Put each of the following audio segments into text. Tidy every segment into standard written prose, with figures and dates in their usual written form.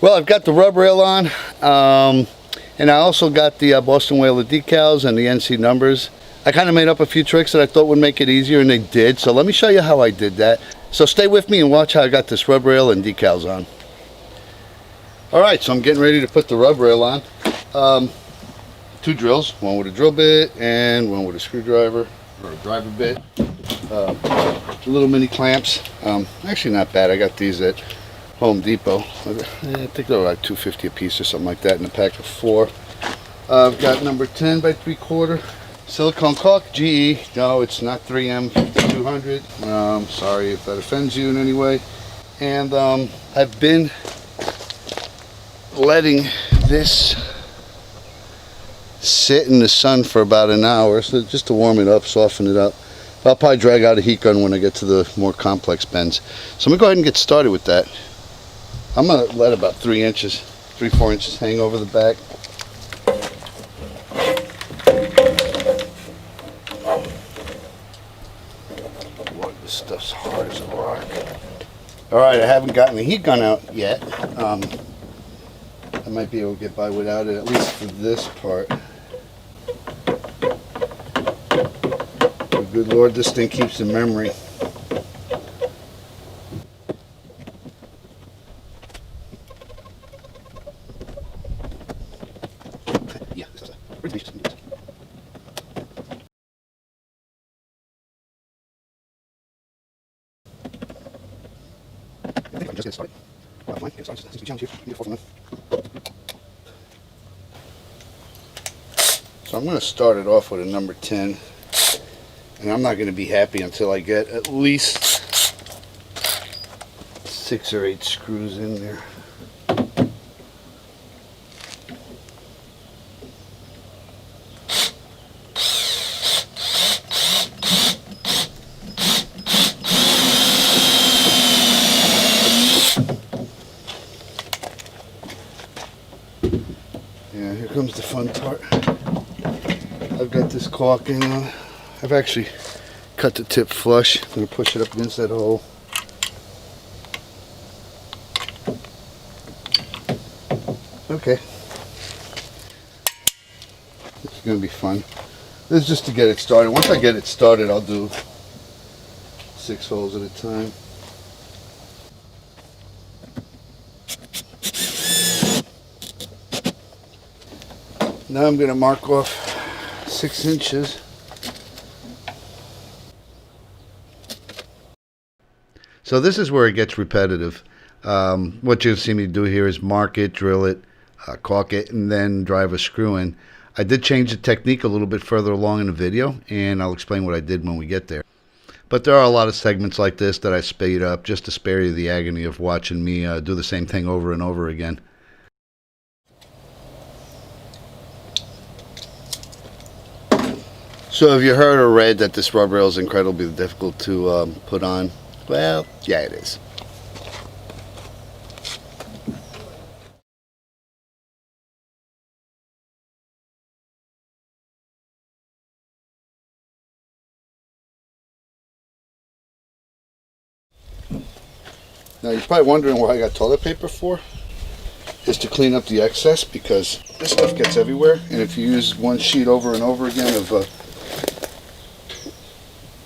Well, I've got the rub rail on, and I also got the Boston Whaler decals and the NC numbers. I kind of made up a few tricks that I thought would make it easier, and they did. So let me show you how I did that. So stay with me and watch how I got this rub rail and decals on. Alright, so I'm getting ready to put the rub rail on. 2 drills, one with a drill bit and one with a screwdriver or a driver bit. Little mini clamps. Actually not bad. I got these at Home Depot. I think they're like $2.50 a piece or something like that in a pack of 4. I've got number 10 by 3/4 silicone caulk, GE. No, it's not 3M 5200. Sorry if that offends you in any way. And I've been letting this sit in the sun for about an hour, so just to warm it up, soften it up. I'll probably drag out a heat gun when I get to the more complex bends. So I'm gonna go ahead and get started with that. I'm gonna let about 3 inches, 3-4 inches hang over the back. Boy, this stuff's hard as a rock. All right, I haven't gotten the heat gun out yet. I might be able to get by without it, at least for this part. But good Lord, this thing keeps the memory. Yeah, this is I think I'm just getting started. Well, fine. Get started. Seems to be challenge here. Need a 4 from them. So I'm going to start it off with a number 10, and I'm not going to be happy until I get at least 6 or 8 screws in there. Yeah, here comes the fun part. I've got this caulk in. I've actually cut the tip flush. I'm going to push it up against that hole. Okay. This is going to be fun. This is just to get it started. Once I get it started, I'll do 6 holes at a time. Now I'm going to mark off 6 inches. So this is where it gets repetitive. What you'll see me do here is mark it, drill it, caulk it, and then drive a screw in. I did change the technique a little bit further along in the video, and I'll explain what I did when we get there. But there are a lot of segments like this that I spade up just to spare you the agony of watching me do the same thing over and over again. So have you heard or read that this rub rail is incredibly difficult to put on? Well, yeah, it is. Now you're probably wondering what I got toilet paper for. Is to clean up the excess, because this stuff gets everywhere, and if you use one sheet over and over again of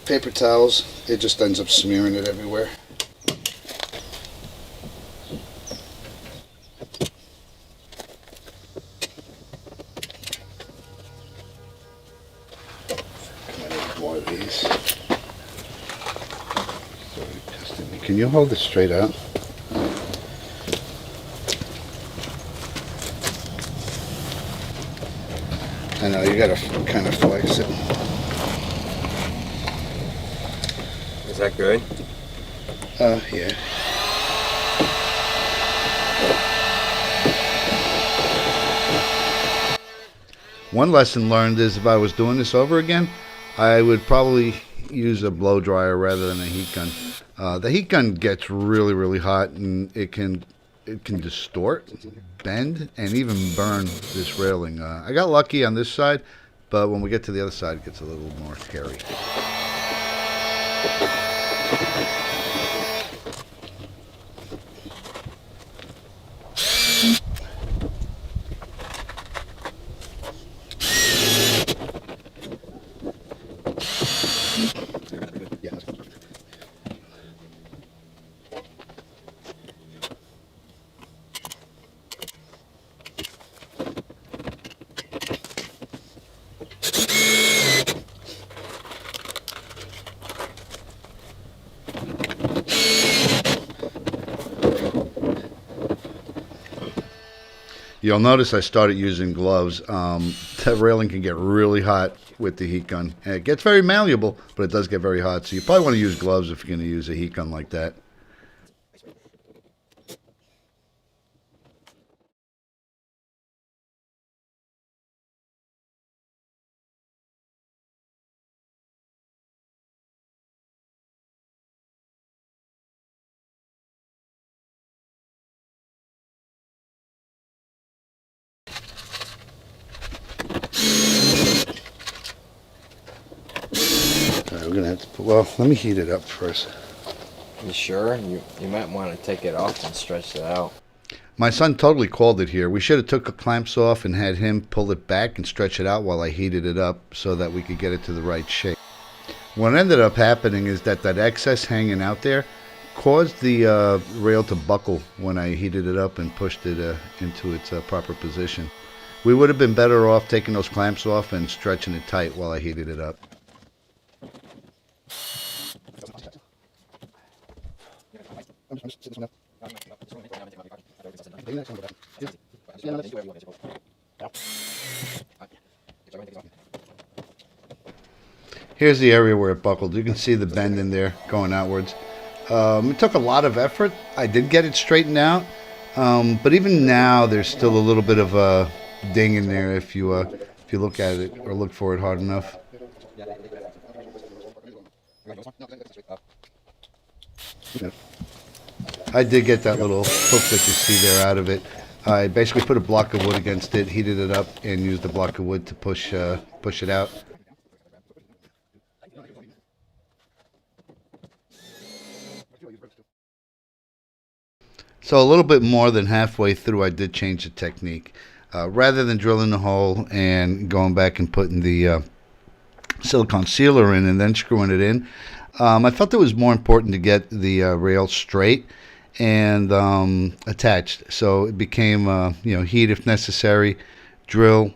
paper towels, it just ends up smearing it everywhere. I need more of these. Can you hold this straight out? I know, you gotta kind of flex it. Is that good? Yeah. One lesson learned is if I was doing this over again, I would probably use a blow dryer rather than a heat gun. The heat gun gets really, really hot, and it can distort, bend, and even burn this railing. I got lucky on this side, but when we get to the other side, it gets a little more hairy. You'll notice I started using gloves. That railing can get really hot with the heat gun. And it gets very malleable, but it does get very hot. So you probably want to use gloves if you're going to use a heat gun like that. We're gonna have to put, well, let me heat it up first. You sure? You might want to take it off and stretch it out. My son totally called it here. We should have took the clamps off and had him pull it back and stretch it out while I heated it up so that we could get it to the right shape. What ended up happening is that excess hanging out there caused the rail to buckle when I heated it up and pushed it into its proper position. We would have been better off taking those clamps off and stretching it tight while I heated it up. Here's the area where it buckled. You can see the bend in there going outwards. It took a lot of effort. I did get it straightened out, but even now there's still a little bit of a ding in there if you look at it or look for it hard enough. I did get that little hook that you see there out of it. I basically put a block of wood against it, heated it up, and used the block of wood to push it out. So a little bit more than halfway through, I did change the technique. Rather than drilling the hole and going back and putting the silicone sealer in and then screwing it in, I felt it was more important to get the rail straight and attached. So it became, heat if necessary, drill,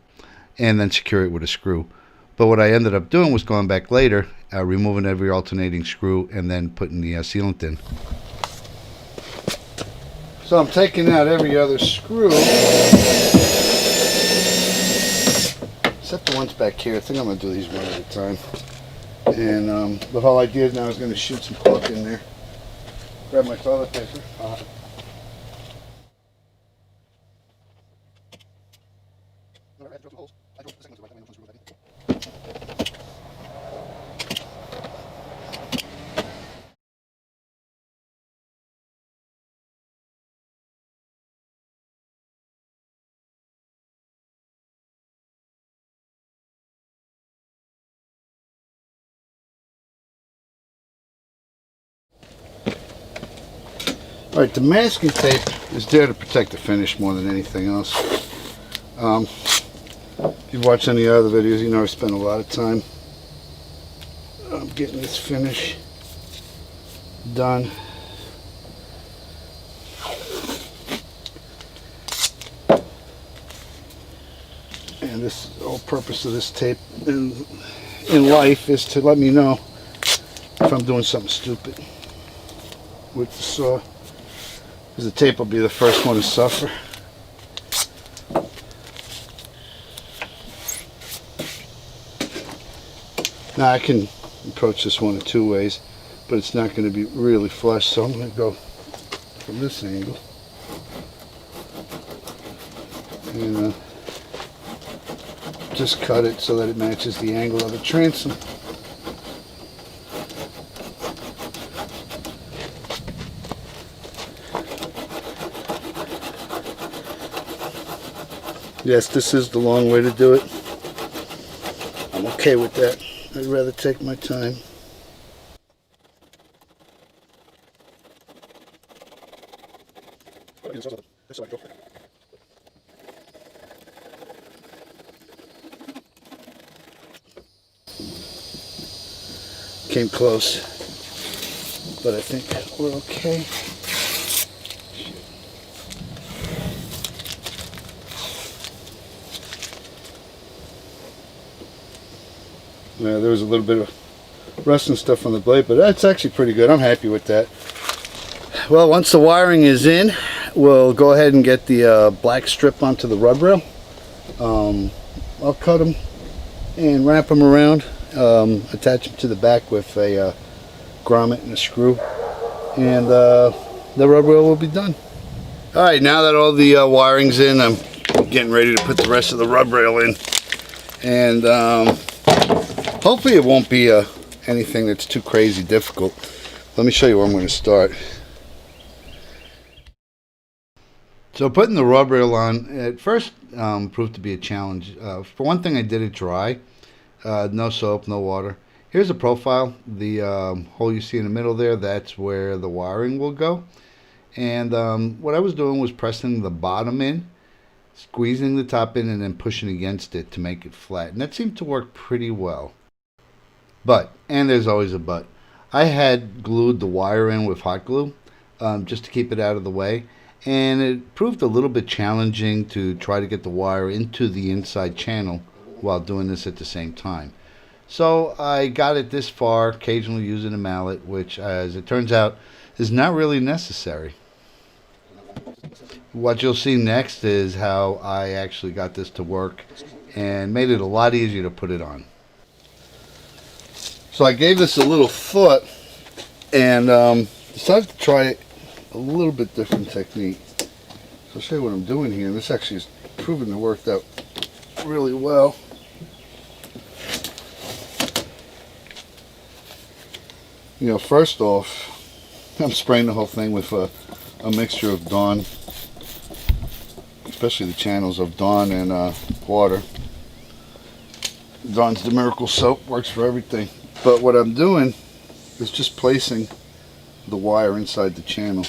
and then secure it with a screw. But what I ended up doing was going back later, removing every alternating screw, and then putting the sealant in. So I'm taking out every other screw, except the ones back here. I think I'm going to do these one at a time. And the whole idea now is going to shoot some caulk in there. Grab my toilet paper. Alright, the masking tape is there to protect the finish more than anything else. If you've watched any other videos, you know I spent a lot of time getting this finish done. And this whole purpose of this tape in life is to let me know if I'm doing something stupid with the saw. Because the tape will be the first one to suffer. Now I can approach this one in two ways, but it's not going to be really flush, so I'm going to go from this angle. And just cut it so that it matches the angle of the transom. Yes, this is the long way to do it. I'm okay with that. I'd rather take my time. Came close, but I think we're okay. Yeah, there was a little bit of rust and stuff on the blade, but that's actually pretty good. I'm happy with that. Well, once the wiring is in, we'll go ahead and get the black strip onto the rub rail. I'll cut them and wrap them around, attach them to the back with a grommet and a screw, and the rub rail will be done. Alright, now that all the wiring's in, I'm getting ready to put the rest of the rub rail in, and hopefully it won't be anything that's too crazy difficult. Let me show you where I'm going to start. So putting the rub rail on at first proved to be a challenge. For one thing, I did it dry, no soap, no water. Here's a profile. The hole you see in the middle there, that's where the wiring will go. And what I was doing was pressing the bottom in, squeezing the top in, and then pushing against it to make it flat. And that seemed to work pretty well. But, and there's always a but, I had glued the wire in with hot glue just to keep it out of the way. And it proved a little bit challenging to try to get the wire into the inside channel while doing this at the same time. So I got it this far, occasionally using a mallet, which as it turns out is not really necessary. What you'll see next is how I actually got this to work and made it a lot easier to put it on. So I gave this a little thought and decided to try a little bit different technique. So I'll show you what I'm doing here. This actually is proven to work out really well. You know, first off, I'm spraying the whole thing with a mixture of Dawn, especially the channels of Dawn and water. Dawn's the miracle soap, works for everything. But what I'm doing is just placing the wire inside the channel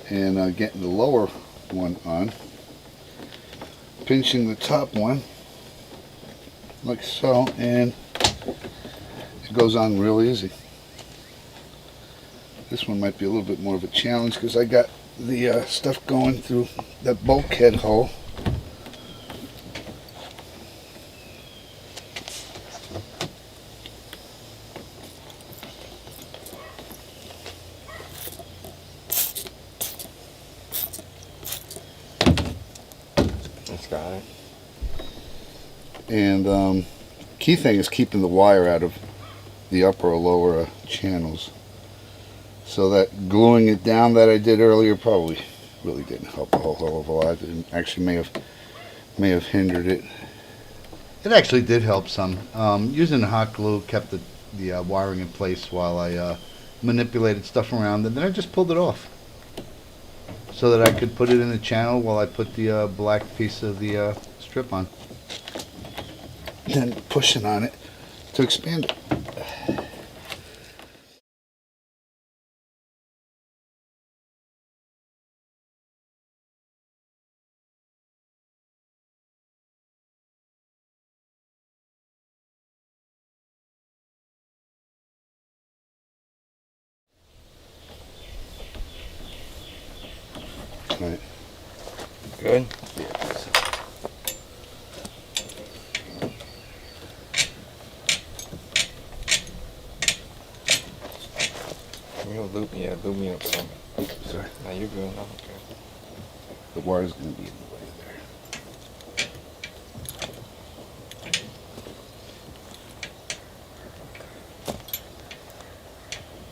and getting the lower one on, pinching the top one like so, and it goes on real easy. This one might be a little bit more of a challenge because I got the stuff going through that bulkhead hole. That's got it. And key thing is keeping the wire out of the upper or lower channels. So that gluing it down that I did earlier probably really didn't help a whole hell of a lot. It actually may have hindered it. It actually did help some. Using the hot glue kept the wiring in place while I manipulated stuff around, and then I just pulled it off so that I could put it in the channel while I put the black piece of the strip on. Then pushing on it to expand it. Right. Good. Loop me up some. Sorry. No, you're good. No, okay. The wire's going to be in the way there.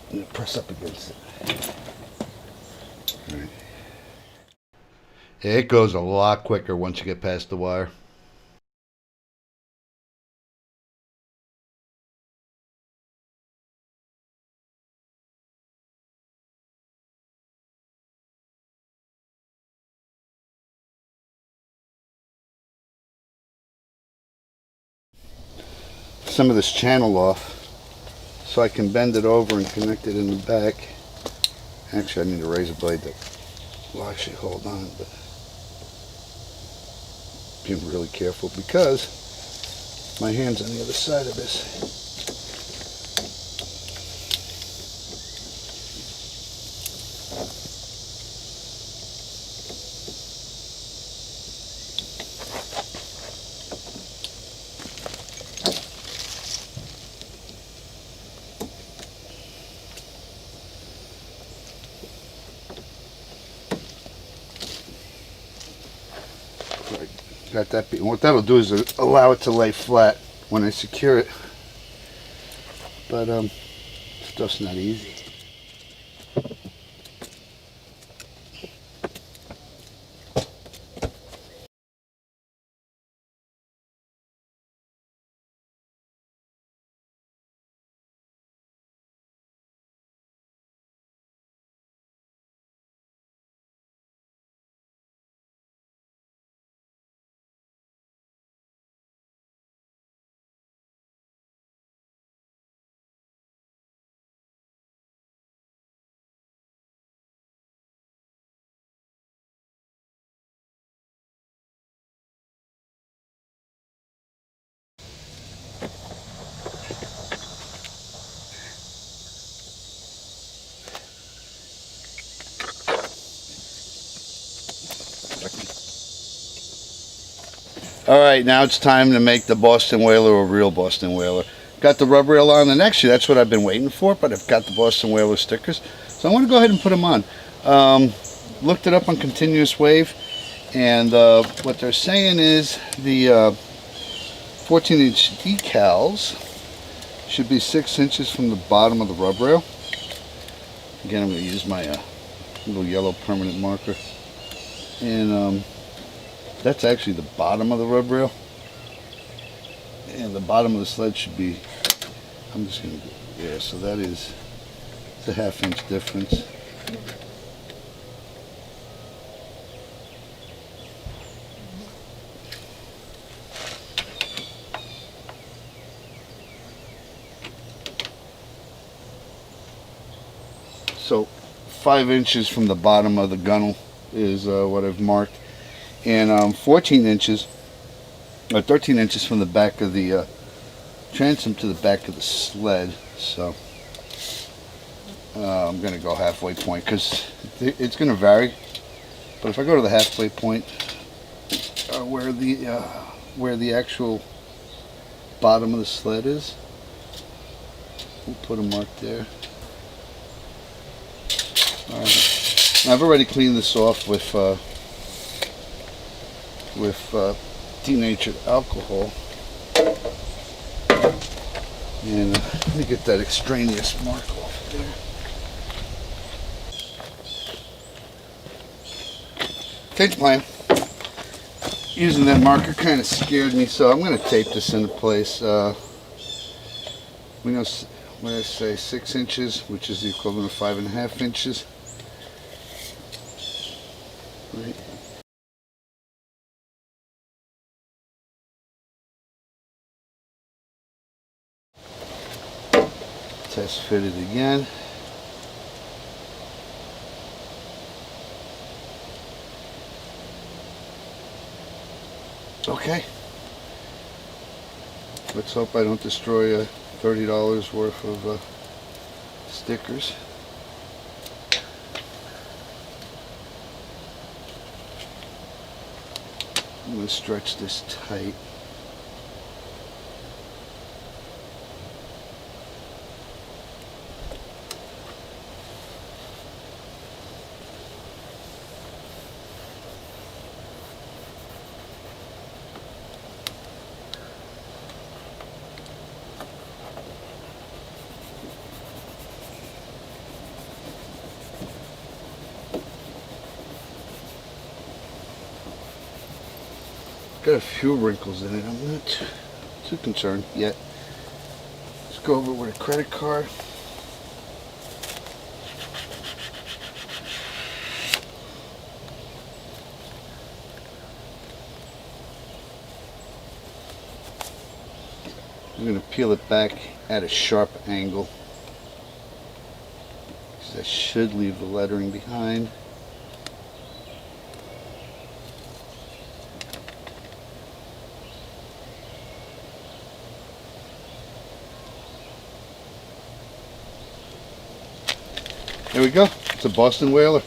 I'm going to press up against it. Right. It goes a lot quicker once you get past the wire. Some of this channel off so I can bend it over and connect it in the back. Actually, I need a razor blade that will actually hold on, but being really careful because my hand's on the other side of this. Got that. And what that'll do is allow it to lay flat when I secure it. But stuff's not easy. Alright, now it's time to make the Boston Whaler a real Boston Whaler. Got the rub rail on, and actually that's what I've been waiting for, but I've got the Boston Whaler stickers. So I want to go ahead and put them on. Looked it up on continuous wave, and what they're saying is the 14-inch decals should be 6 inches from the bottom of the rub rail. Again, I'm going to use my little yellow permanent marker. And that's actually the bottom of the rub rail. And the bottom of the sled should be, I'm just going to, yeah, so that is, it's a 1/2 inch difference. So 5 inches from the bottom of the gunnel is what I've marked, and 14 inches or 13 inches from the back of the transom to the back of the sled. So I'm going to go halfway point because it's going to vary, but if I go to the halfway point where the actual bottom of the sled is, we'll put a mark there. Alright, now I've already cleaned this off with denatured alcohol, and let me get that extraneous mark off there. Change plan. Using that marker kind of scared me, so I'm going to tape this into place. We know when I say 6 inches, which is the equivalent of 5.5 inches. Right. Test fit it again. Okay. Let's hope I don't destroy $30 worth of stickers. I'm going to stretch this tight. Got a few wrinkles in it. I'm not too concerned yet. Let's go over with a credit card. I'm going to peel it back at a sharp angle, because I should leave the lettering behind. There we go. It's a Boston Whaler.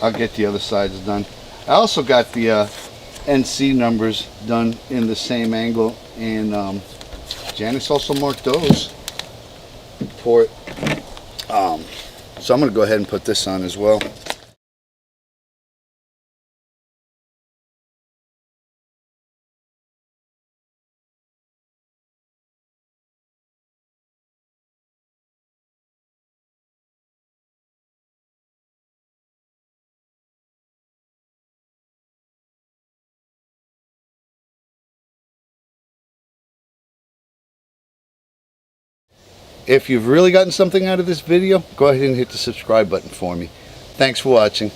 I'll get the other sides done. I also got the NC numbers done in the same angle, and Janice also marked those for it. So I'm going to go ahead and put this on as well. If you've really gotten something out of this video, go ahead and hit the subscribe button for me. Thanks for watching.